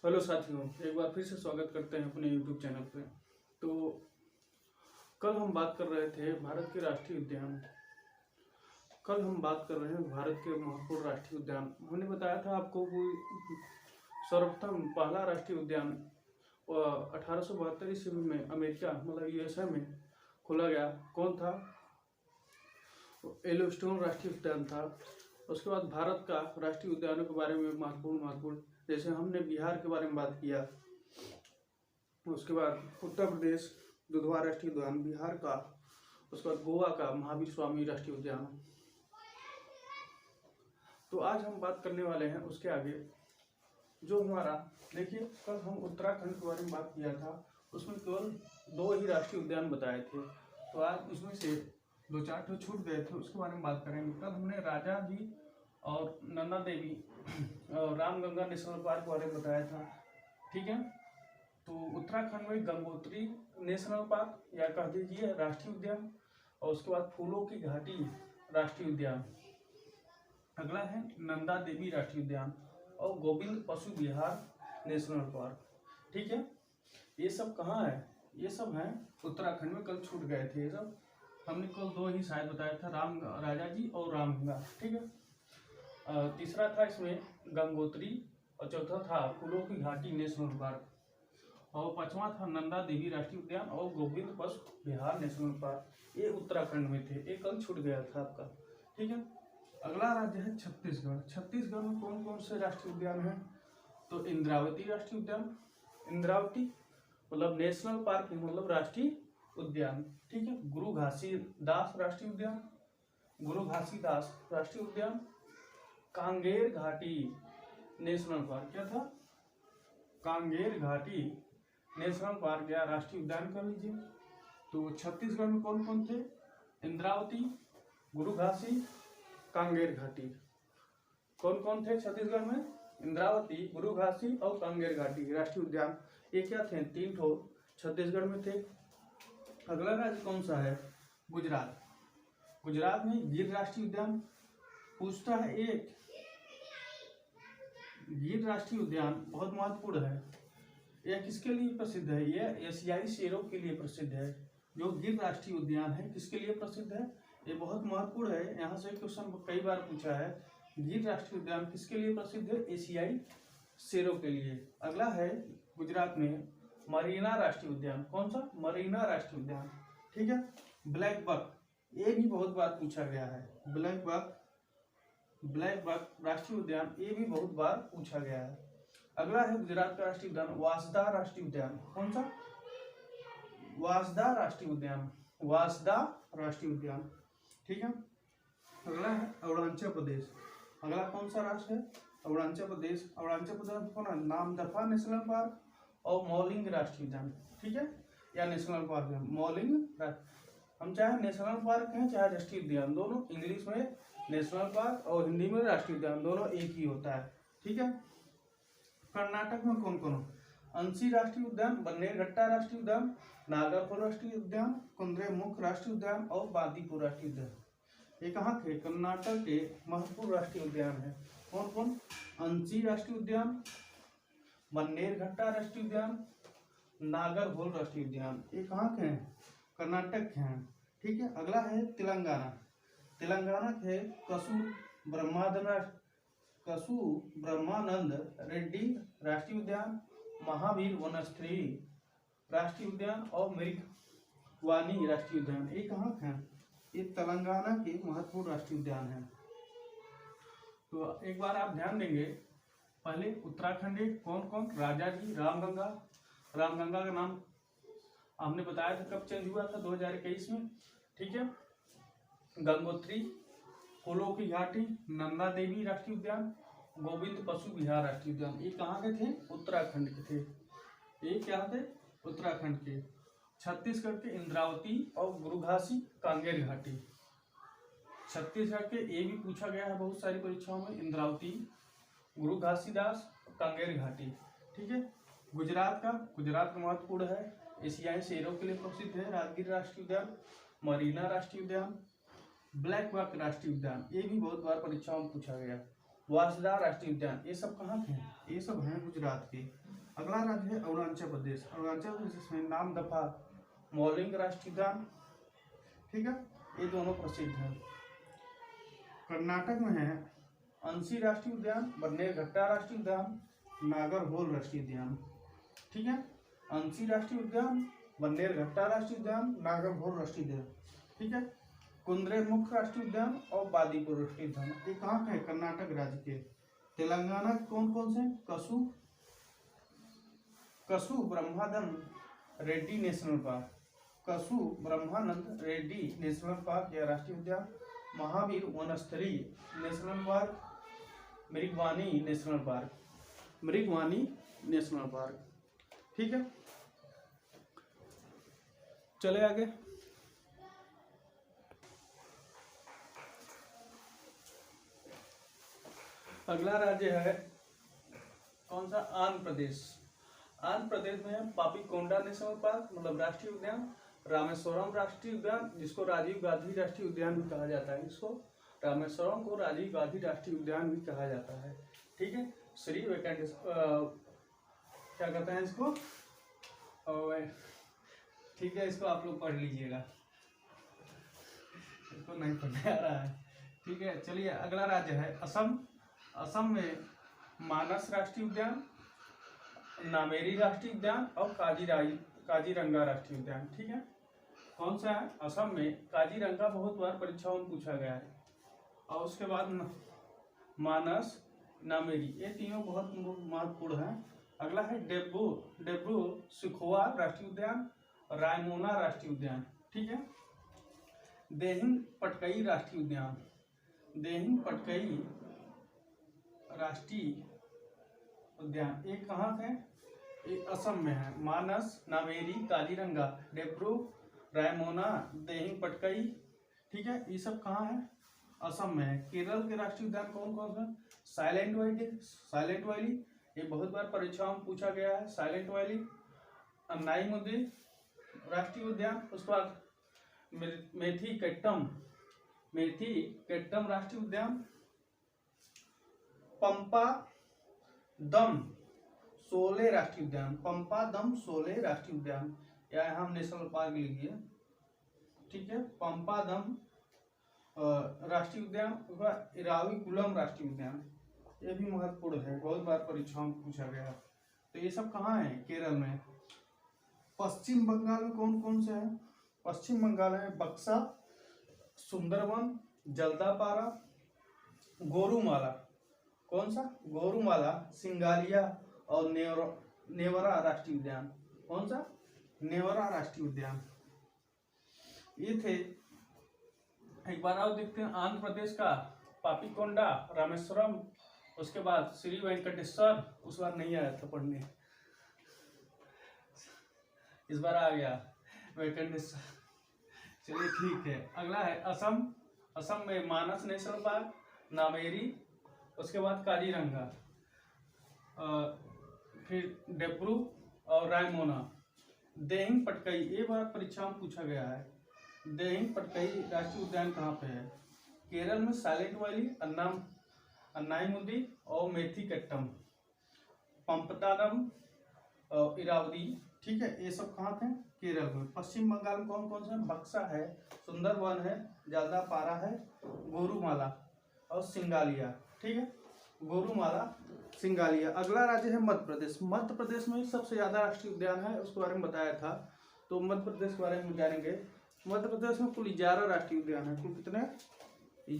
Hello साथियों, एक बार फिर से स्वागत करते हैं अपने YouTube चैनल पे। तो कल हम बात कर रहे थे भारत के राष्ट्रीय उद्यान। कल हम बात कर रहे हैं भारत के महत्वपूर्ण राष्ट्रीय उद्यान। हमने बताया था आपको कोई सर्वप्रथम पहला राष्ट्रीय उद्यान 1872 ईस्वी में अमेरिका मतलब USA में खोला गया। कौन था? येलोस्टोन राष्ट्रीय उद्यान था। उसके बाद भारत का राष्ट्रीय उद्यानों के बारे में महत्वपूर्ण जैसे हमने बिहार के बारे में बात किया। उसके बाद उत्तर प्रदेश दुधवा राष्ट्रीय उद्यान बिहार का। उसके बाद गोवा का महावीर स्वामी राष्ट्रीय उद्यान। तो आज हम बात करने वाले हैं उसके आगे जो हमारा, देखिए कल हम उत्तराखंड के बारे में बात किया था, उसमें केवल 2 ही राष्ट्रीय उद्यान बताए थे। तो आज इसमें से 2-4 तो छूट गए थे, उसके बारे में बात करेंगे। कल हमने राजा जी और नंदा देवी और रामगंगा नेशनल पार्क के बारे में बताया था, ठीक है। तो उत्तराखंड में गंगोत्री नेशनल पार्क या कह दीजिए राष्ट्रीय उद्यान, और उसके बाद फूलों की घाटी राष्ट्रीय उद्यान। अगला है नंदा देवी राष्ट्रीय उद्यान और गोविंद पशु विहार नेशनल पार्क, ठीक है। ये सब कहाँ है? ये सब है उत्तराखंड में। कल छूट गए थे ये सब, हमने कल 2 ही शायद बताया था, राजा जी और रामगंगा, ठीक है। तीसरा था इसमें गंगोत्री और चौथा था फूलों की घाटी नेशनल पार्क और 5वां था नंदा देवी राष्ट्रीय उद्यान और गोविंद पशु विहार नेशनल पार्क। ये उत्तराखंड में थे, ये कल छूट गया था आपका, ठीक है। अगला राज्य है छत्तीसगढ़। छत्तीसगढ़ में कौन कौन से राष्ट्रीय उद्यान हैं? तो इंद्रावती राष्ट्रीय उद्यान, इंद्रावती मतलब नेशनल पार्क मतलब राष्ट्रीय उद्यान, ठीक है। गुरु घासीदास राष्ट्रीय उद्यान, गुरु घासीदास राष्ट्रीय उद्यान। कांगेर घाटी नेशनल पार्क, क्या था? कांगेर घाटी नेशनल पार्क या राष्ट्रीय उद्यान कर लीजिए। तो छत्तीसगढ़ में कौन कौन थे? इंद्रावती, गुरु घासी, कांगेर घाटी। कौन कौन थे छत्तीसगढ़ में? इंद्रावती, गुरु घासी और कांगेर घाटी राष्ट्रीय उद्यान। ये क्या थे? 3 ठो छत्तीसगढ़ में थे। अगला राज्य कौन सा है? गुजरात। गुजरात में गिर राष्ट्रीय उद्यान पूछता है। एक गिर राष्ट्रीय उद्यान बहुत महत्वपूर्ण है। यह किसके लिए प्रसिद्ध है? यह एशियाई शेरों के लिए प्रसिद्ध है। जो गिर राष्ट्रीय उद्यान है किसके लिए प्रसिद्ध है? ये बहुत महत्वपूर्ण है। यहाँ से क्वेश्चन कई बार पूछा है, गिर राष्ट्रीय उद्यान किसके लिए प्रसिद्ध है? एशियाई शेरों के लिए। अगला है गुजरात में मरीना राष्ट्रीय उद्यान। कौन सा? मरीना राष्ट्रीय उद्यान, ठीक है। ब्लैक बक, ये भी बहुत बार पूछा गया है। ब्लैक बक राष्ट्रीय उद्यान, ये भी बहुत बार पूछा गया है। अगला है गुजरात का राष्ट्रीय उद्यान वांसदा राष्ट्रीय उद्यान। कौन सा? वांसदा राष्ट्रीय उद्यान, वांसदा राष्ट्रीय उद्यान, ठीक है। अगला है अरुणाचल प्रदेश। अगला कौन सा राष्ट्र है? अरुणाचल प्रदेश। अरुणाचल प्रदेश कौन है? नामदफा नेशनल पार्क और मौलिंग राष्ट्रीय उद्यान, ठीक है, या नेशनल पार्क है मौलिंग। हम चाहे नेशनल पार्क हैं चाहे राष्ट्रीय उद्यान, दोनों इंग्लिश में नेशनल पार्क और हिंदी में राष्ट्रीय उद्यान, दोनों एक ही होता है, ठीक है। कर्नाटक में कौन कौन? अंशी राष्ट्रीय उद्यान, बन्नेरघट्टा राष्ट्रीय उद्यान, नागरहोल राष्ट्रीय उद्यान, कुद्रेमुख राष्ट्रीय उद्यान और बांदीपुर राष्ट्रीय उद्यान। ये कहाँ के? कर्नाटक के महत्वपूर्ण राष्ट्रीय उद्यान है। कौन कौन? अंशी राष्ट्रीय उद्यान, बन्नेरघट्टा राष्ट्रीय उद्यान, नागरहोल राष्ट्रीय उद्यान। ये कहाँ के हैं? कर्नाटक के हैं, ठीक है। अगला है तेलंगाना। तेलंगाना के कसु ब्रह्मानंद रेड्डी राष्ट्रीय उद्यान, महावीर वनस्थली राष्ट्रीय उद्यान और मिरिकवानी राष्ट्रीय उद्यान। ये कहाँ के हैं? ये तेलंगाना के महत्वपूर्ण राष्ट्रीय उद्यान है। तो एक बार आप ध्यान देंगे, पहले उत्तराखंड कौन कौन? राजा जी, रामगंगा। रामगंगा का नाम हमने बताया था कब चेंज हुआ था? 2021 में, ठीक है। गंगोत्री, फूलों की घाटी, नंदा देवी राष्ट्रीय उद्यान, गोविंद पशु विहार राष्ट्रीय उद्यान। ये कहाँ के थे? उत्तराखंड के थे। ये क्या थे? उत्तराखंड के। छत्तीसगढ़ के इंद्रावती और गुरु घासी कांगेर घाटी। छत्तीसगढ़ के ये भी पूछा गया है बहुत सारी परीक्षाओं में, इंद्रावती, गुरु घासीदास, कांगेर घाटी, ठीक है। गुजरात का महत्वपूर्ण है, एशियाई शेरों के लिए प्रसिद्ध है, राजगीर राष्ट्रीय उद्यान, मरीना राष्ट्रीय उद्यान, ब्लैक बक राष्ट्रीय उद्यान, ये भी बहुत बार परीक्षाओं में पूछा गया। वांसदा राष्ट्रीय उद्यान, ये सब कहाँ के हैं? ये सब हैं गुजरात के। अगला राज्य है अरुणाचल प्रदेश। अरुणाचल प्रदेश में नामदफा मौलिंग राष्ट्रीय उद्यान, ठीक है, ये दोनों प्रसिद्ध हैं। कर्नाटक में है अंशी राष्ट्रीय उद्यान, बन्नेरघट्टा राष्ट्रीय उद्यान, नागरहोल राष्ट्रीय उद्यान, ठीक है। अंशी राष्ट्रीय उद्यान, बन्नेरघट्टा राष्ट्रीय उद्यान, नागरहोल राष्ट्रीय उद्यान, ठीक है। कुद्रेमुख राष्ट्रीय उद्यान और बांदीपुर राष्ट्रीय उद्यान, ये कहाँ के है? कर्नाटक राज्य के। तेलंगाना के कौन कौन से? Kasu Brahmananda Reddy national park, Kasu Brahmananda Reddy national park या राष्ट्रीय उद्यान, Mahavir Vanasthali national park, Mrugavani national park, Mrugavani national park, ठीक है। चले आगे। अगला राज्य है कौन सा? आंध्र प्रदेश। आंध्र प्रदेश में पापीकोंडा नेशनल पार्क मतलब राष्ट्रीय उद्यान, रामेश्वरम राष्ट्रीय उद्यान जिसको राजीव गांधी राष्ट्रीय उद्यान भी कहा जाता है, इसको रामेश्वरम को राजीव गांधी राष्ट्रीय उद्यान भी कहा जाता है, ठीक है। श्री वेंकटेश्वर क्या कहते हैं इसको, ठीक है, इसको आप लोग पढ़ लीजिएगा, इसको नहीं पढ़ने आ रहा है, ठीक है। चलिए अगला राज्य है असम। असम में मानस राष्ट्रीय उद्यान, नामेरी राष्ट्रीय उद्यान और काजीरंगा राष्ट्रीय उद्यान, ठीक है। कौन सा है? असम में काजीरंगा बहुत बार परीक्षाओं में पूछा गया है, और उसके बाद मानस, नामेरी, ये तीनों बहुत महत्वपूर्ण हैं। अगला है डेब्रू सुखोआ राष्ट्रीय उद्यान, रायमोना राष्ट्रीय उद्यान, ठीक है। देहिंग पटकई राष्ट्रीय उद्यान, देहिंग पटकई राष्ट्रीय उद्यान, ये कहाँ है? ये असम में है। मानस, नामेरी, काजीरंगा, डेब्रू, रायमोना, देहिंग पटकई, ठीक है, ये सब कहाँ है? असम में है। केरल के राष्ट्रीय उद्यान कौन कौन सा? साइलेंट वैली, ये बहुत बार परीक्षाओं में पूछा गया है, साइलेंट वैली। अन्नाईमुदी राष्ट्रीय उद्यान, उसके बाद मेथी केट्टम राष्ट्रीय उद्यान, पंपा दम सोले राष्ट्रीय उद्यान, पंपा दम सोले राष्ट्रीय उद्यान, या हम नेशनल पार्क लिखिए, ठीक है। पंपा दम राष्ट्रीय उद्यान, इराविकुलम राष्ट्रीय उद्यान, ये भी महत्वपूर्ण है, बहुत बार परीक्षाओं में पूछा गया। तो ये सब कहाँ है? केरल में। पश्चिम बंगाल में कौन कौन से है? पश्चिम बंगाल में बक्सा, सुंदरवन, जल्दापारा, गोरुमाला, कौन सा? गोरुमाला, सिंगालिया और नेवरा राष्ट्रीय उद्यान, कौन सा? नेवरा राष्ट्रीय उद्यान। ये थे। एक बार आओ देखते हैं आंध्र प्रदेश का पापीकोंडा, रामेश्वरम, उसके बाद श्री वेंकटेश्वर, उस बार नहीं आया था पढ़ने, इस बार आ गया वेंकटेश्वर। चलिए ठीक है। अगला है असम। असम में मानस नेशनल पार्क, नामेरी, उसके बाद काजीरंगा, फिर डेब्रू और रायमोना, देहिंग पटकई, ये बार परीक्षा में पूछा गया है। देहिंग पटकई राष्ट्रीय उद्यान कहाँ पे है? केरल में साइलेंट वैली, अन्नाईमुदी और मेथी कट्टम, पंपतारम और इरावदी, ठीक है, ये सब कहाँ थे? केरल में। पश्चिम बंगाल में कौन कौन सा? बक्सा है, सुंदरवन है, जल्दापारा है, गोरुमाला और सिंगालिया, ठीक है, गोरुमाला, सिंगालिया। अगला राज्य है मध्य प्रदेश। मध्य प्रदेश में सबसे ज्यादा राष्ट्रीय उद्यान है, उसके बारे में बताया था, तो मध्य प्रदेश के बारे में जानेंगे। मध्य प्रदेश में कुल 11 राष्ट्रीय उद्यान है। कुल कितने?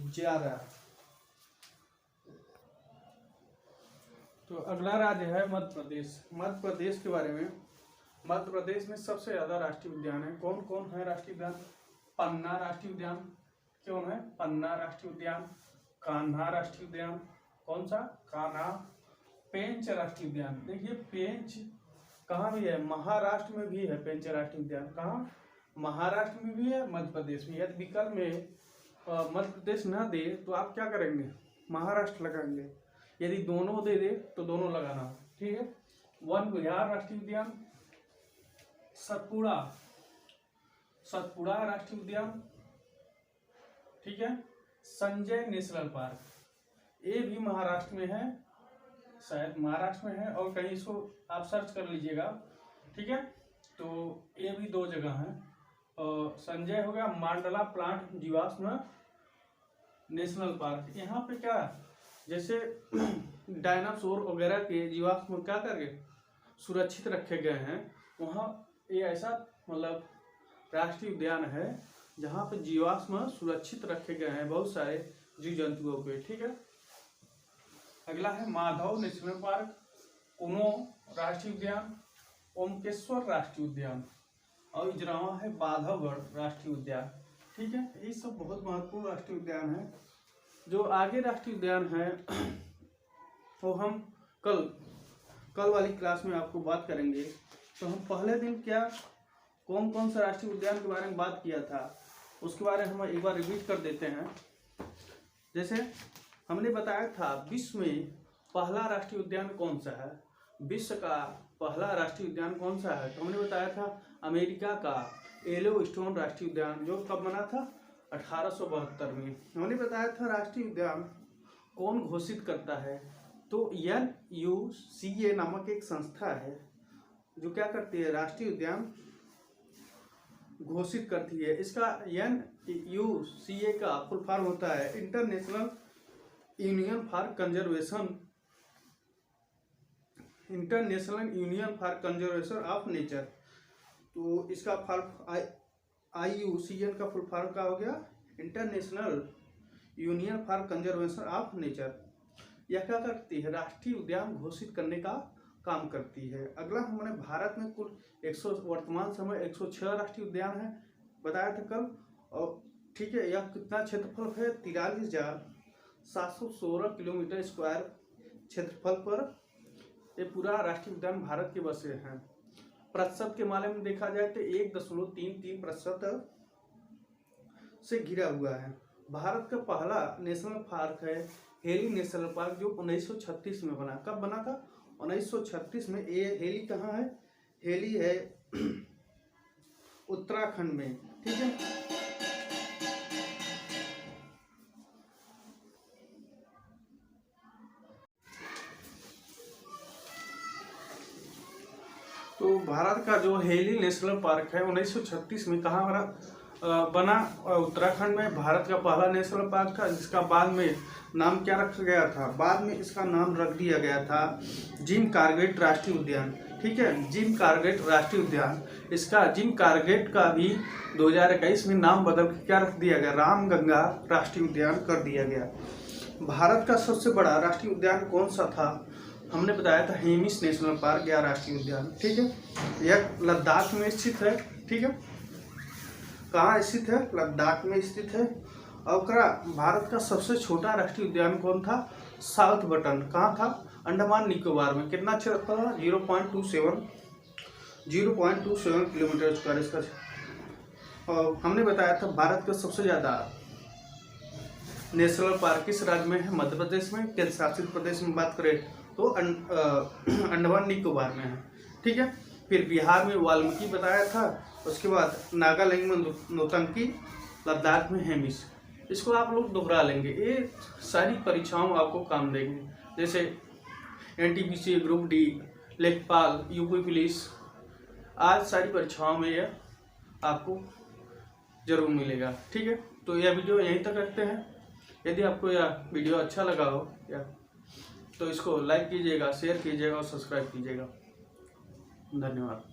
11। तो अगला राज्य है मध्य प्रदेश। मध्य प्रदेश के बारे में, मध्य प्रदेश में सबसे ज्यादा राष्ट्रीय उद्यान है। कौन कौन है राष्ट्रीय उद्यान? पन्ना राष्ट्रीय उद्यान, कौन है? पन्ना राष्ट्रीय उद्यान, कान्हा राष्ट्रीय उद्यान, कौन सा? कान्हा। पेंच राष्ट्रीय उद्यान, देखिए पेंच कहाँ भी है? महाराष्ट्र में भी है पेंच राष्ट्रीय उद्यान। कहाँ? महाराष्ट्र में भी है, मध्य प्रदेश में। यदि विकल्प में मध्य प्रदेश न दे तो आप क्या करेंगे? महाराष्ट्र लगाएंगे। यदि दोनों दे दे तो दोनों लगाना, ठीक है। वन विहार राष्ट्रीय उद्यान, सतपुड़ा राष्ट्रीय उद्यान, ठीक है। संजय नेशनल पार्क, ये भी महाराष्ट्र में है। शायद महाराष्ट्र में है और कहीं इसको आप सर्च कर लीजिएगा, ठीक है। तो ये भी 2 जगह हैं। और संजय हो गया मांडला प्लांट जीवाश्म नेशनल पार्क। यहाँ पे क्या जैसे डायनासोर वगैरह के जीवाश्म क्या करके सुरक्षित रखे गए हैं, वहाँ ये ऐसा मतलब राष्ट्रीय उद्यान है जहाँ पे जीवाश्म सुरक्षित रखे गए हैं बहुत सारे जीव जंतुओं के, ठीक है। अगला है माधव नेशनल पार्क, ऊनो राष्ट्रीय उद्यान, ओमकेश्वर राष्ट्रीय उद्यान और इजरावा है बांधवगढ़ राष्ट्रीय उद्यान, ठीक है। ये सब बहुत महत्वपूर्ण राष्ट्रीय उद्यान है। जो आगे राष्ट्रीय उद्यान है वो हम कल वाली क्लास में आपको बात करेंगे। तो हम पहले दिन क्या कौन कौन सा राष्ट्रीय उद्यान के बारे में बात किया था उसके बारे में हम एक बार रिपीट कर देते हैं। जैसे हमने बताया था विश्व में पहला राष्ट्रीय उद्यान कौन सा है, विश्व का पहला राष्ट्रीय उद्यान कौन सा है, तो हमने बताया था अमेरिका का येलोस्टोन राष्ट्रीय उद्यान, जो कब बना था 1872 में। हमने बताया था राष्ट्रीय उद्यान कौन घोषित करता है, तो NUCA नामक एक संस्था है जो क्या करती है राष्ट्रीय उद्यान घोषित करती है। इसका NUCA का फुल फॉर्म होता है international union for conservation of nature. तो इसका फॉर्म IUCN का फुल फॉर्म का हो गया international union for conservation of nature. यह क्या करती है राष्ट्रीय उद्यान घोषित करने का काम करती है। अगला हमने भारत में कुल वर्तमान समय 106 राष्ट्रीय उद्यान है बताया था कल, और ठीक है। यह कितना क्षेत्रफल है 43,716 किलोमीटर स्क्वायर क्षेत्रफल पर ये पूरा राष्ट्रीय उद्यान भारत के बसे हैं। प्रतिशत के मामले में देखा जाए तो 1.33% से घिरा हुआ है। भारत का पहला नेशनल पार्क है हेली नेशनल पार्क, जो 1936 में बना। कब बना था 1936 में। ये हेली कहाँ है, हेली है उत्तराखंड में, ठीक है। तो भारत का जो हेली नेशनल पार्क है 1936 में कहाँ बना उत्तराखंड में। भारत का पहला नेशनल पार्क था जिसका बाद में नाम क्या रखा गया था, बाद में इसका नाम रख दिया गया था जिम कारबेट राष्ट्रीय उद्यान, ठीक है। जिम कारबेट राष्ट्रीय उद्यान, इसका जिम कारबेट का भी 2021 में नाम बदल के क्या रख दिया गया रामगंगा राष्ट्रीय उद्यान कर दिया गया। भारत का सबसे बड़ा राष्ट्रीय उद्यान कौन सा था, हमने बताया था हेमिस नेशनल पार्क या राष्ट्रीय उद्यान, ठीक है। यह लद्दाख में स्थित है, ठीक है। कहाँ स्थित है, लद्दाख में स्थित है। और भारत का सबसे छोटा राष्ट्रीय उद्यान कौन था, साउथ बटन, कहाँ था अंडमान निकोबार में। कितना क्षेत्रफल था 0.27 किलोमीटर स्क्वायर इसका। और हमने बताया था भारत का सबसे ज़्यादा नेशनल पार्क किस राज्य में है, मध्य प्रदेश में। केंद्र शासित प्रदेश में बात करें तो अंडमान निकोबार में है, ठीक है। फिर बिहार में वाल्मीकि बताया था, उसके बाद नागालैंड में नौतंकी, लद्दाख में हेमिस। इसको आप लोग दोहरा लेंगे, ये सारी परीक्षाओं आपको काम देंगे। जैसे NTPC ग्रुप D, लेखपाल, यूपी पुलिस, आज सारी परीक्षाओं में यह आपको जरूर मिलेगा, ठीक है। तो यह वीडियो यहीं तक रखते हैं। यदि आपको यह वीडियो अच्छा लगा हो तो इसको लाइक कीजिएगा, शेयर कीजिएगा और सब्सक्राइब कीजिएगा। धन्यवाद।